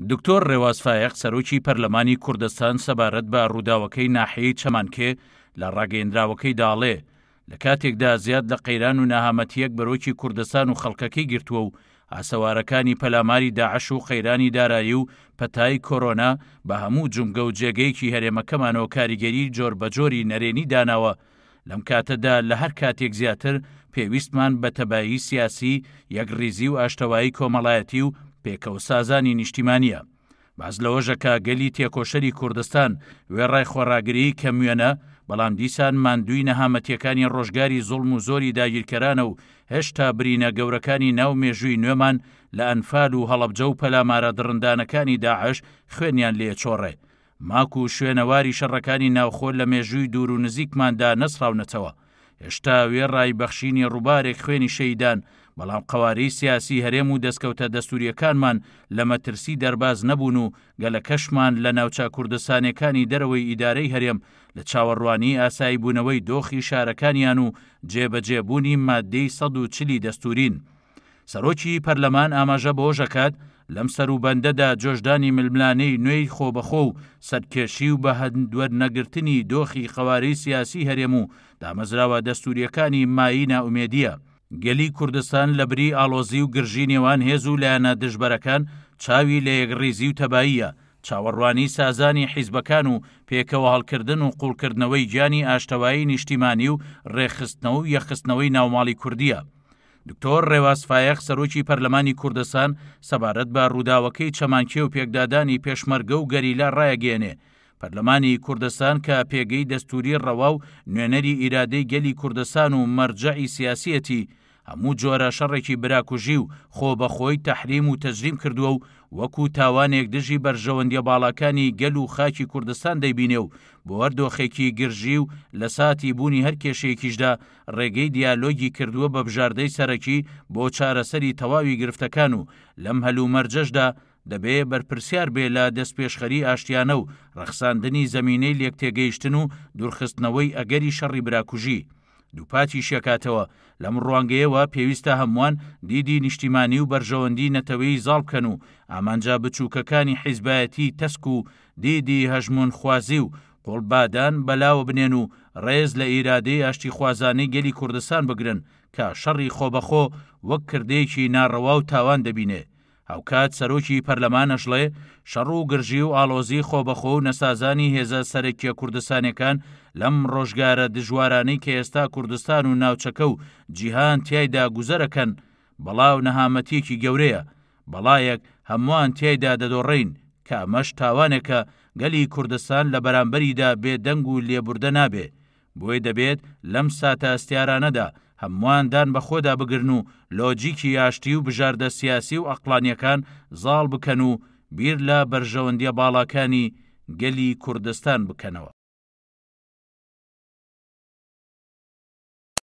دکتۆر ڕێواز فایق سەرۆکی پەرلەمانی کوردستان سەبارەت بە ڕووداوەکەی ناحیەی چەمانکێ لە ڕاگەیەندراوەکەی داڵێ لە کاتێکدا زیاد لە قەیران و ناهامەتیەک بەرۆکی کوردستان و خەڵکەکەی گرتووە و ئاسەوارەکانی پەلاماری داعش و قەیرانی دارایی و پەتای کۆرۆنا بە هەموو جومگە و جێگەیەکی هەرێمەکەمانەوە کاریگەری جۆر بەجۆری نەرێنی داناوە. لەم کاتەدا لە هەر کاتێک زیاتر پێویستمان بە تەبایی سیاسی، یەکڕیزی و ئاشتەوایی کۆمەڵایەتی و پێکەوە سازانی نیشتیمانیە. باز لەوەژەکە گەلی تێکۆشەری کوردستان وێڕای خۆڕاگری کەموێنە، بەڵام دیسان ماندووی نەهامەتیەکانی ڕۆژگاری زوڵم و زۆری داگیرکەرانە و هێشتا برینە گەورەکانی ناو مێژووی نوێمان لە ئەنفال و هەڵەبجە و پەلامارە دڕندانەکانی داعش خوێنیان لێچۆڕێ. ماک و شوێنەواری شەڕەکانی ناوخۆ لە مێژووی دوور و نزیکماندا نەسراونەتەوە. هێشتا وێڕای بەخشینی ڕووبارێک خوێنی شەیدان، بەڵام قەوارەی سیاسی هەرێم و دەستکەوتە دەستوریەکانمان لە مەترسی دەرباز نەبوون و گەلەکەشمان لە ناوچە کوردستانەکانی دەرەوەی ئیدارەی هەرێم لە چاوەڕوانی ئاسایی بوونەوەی دۆخی شارەکانیان و جێبەجێبوونی مادەی 140 دەستورین. سەرۆکی پەرلەمان ئاماژە بۆ ژەکات لەم سەروبەندەدا جۆشدانی ململانەی نوێی خۆبەخۆ و سەرکێشی و بە هەندوەرنەگرتنی دۆخی قەوارەی سیاسی هەرێم و دامەزراوە دەستوریەکانی مایی ناومێدیە. گەلی کوردستان لە بری ئاڵۆزی و گرژی نێوان هێز و لایەنە دژبەرەکان چاوی لە یەکڕیزی و تەباییە، چاوەڕوانی سازانی حیزبەکان و پێکەوە هەڵکردن و قوڵکردنەوەی گیانی ئاشتەوایی نیشتیمانی و ڕێخستنەوە و یەخستنەوەی ناوماڵی کوردیە. دکتۆر ڕێواز فایق سەرۆکی پەرلەمانی کوردستان سەبارەت بە ڕووداوەکەی چەمانکێ و پێکدادانی پێشمەرگە و گەریلا ڕایەگەێنێ. پەرلەمانی کوردستان کە پێگەی دەستوری ڕەوا و نوێنەری ئیرادەی گەلی کوردستان و مەرجەعی سیاسیەتی هەموو جۆرە شەڕێکی براکوژی و خۆبەخۆی تەحریم و تەجریم کردووە و وەکو تاوانێک دژی بەرژەوەندیە باڵاکانی گەل و خاکی کوردستان دەیبینێ و بۆ هەردۆخێکی گرژی و لە ساتی بوونی هەر کێشەیەکیشدا ڕێگەی دیالۆگی کردووە بە بژاردەی سەرەکی بۆ چارەسەری تەواوی گرفتەکان و لەم هەلومەرجەشدا دەبێ بەرپرسیار بێ لە دەستپێشخەری ئاشتیانە و ڕەخساندنی زەمینەی لێکتێگەیشتن و دوورخستنەوەی ئەگەری شەڕی براکوژی. دووپاتی شێکاتەوە لەم ڕوانگەیەوە پێویستە هەمووان دیدی نیشتیمانی و بەرژەوەندی نەتەوەی زاڵ بکەن و ئامانجا بچووکەکانی حیزبایەتی تەسک و دیدی هەژمون خوازی و قوڵبادان بەلاوە بنێن و ڕێز لە ئیرادەی ئاشتی خوازانەی گەلی کوردستان بگرن کە شەڕی خۆبەخۆ وەک کردەیەکی ناڕەوا و تاوان دەبینێ. هەوکات سەرۆکی پەرلەمانەشڵێ شەڕ و گرژی و ئاڵۆزی خۆبەخۆ و نەسازانی هێزە سەرەکیە کوردستانەکان لەم ڕۆژگارە دژوارانەی کە ئێستا کوردستان و ناوچەکە و جیهان تیایدا گوزەرەکەن بەڵاو نەهامەتیەکی گەورەیە، بەڵایەک هەمووان تیایدا دەدۆڕین کە ئەمەش تاوانێکە گەلی کوردستان لە بەرامبەریدا بێدەنگ و لێبوردە نابێ. بۆی دەبێت لەم ساتە ئەستیارانەدا هەمووان دان بە خۆدا بگرن و لۆجیکی یاشتی و بژاردە سیاسی و ئەقلانیەکان زاڵ بکەن و بیر لە بەرژەوەندیە باڵاکانی گەلی کوردستان بکەنەوە.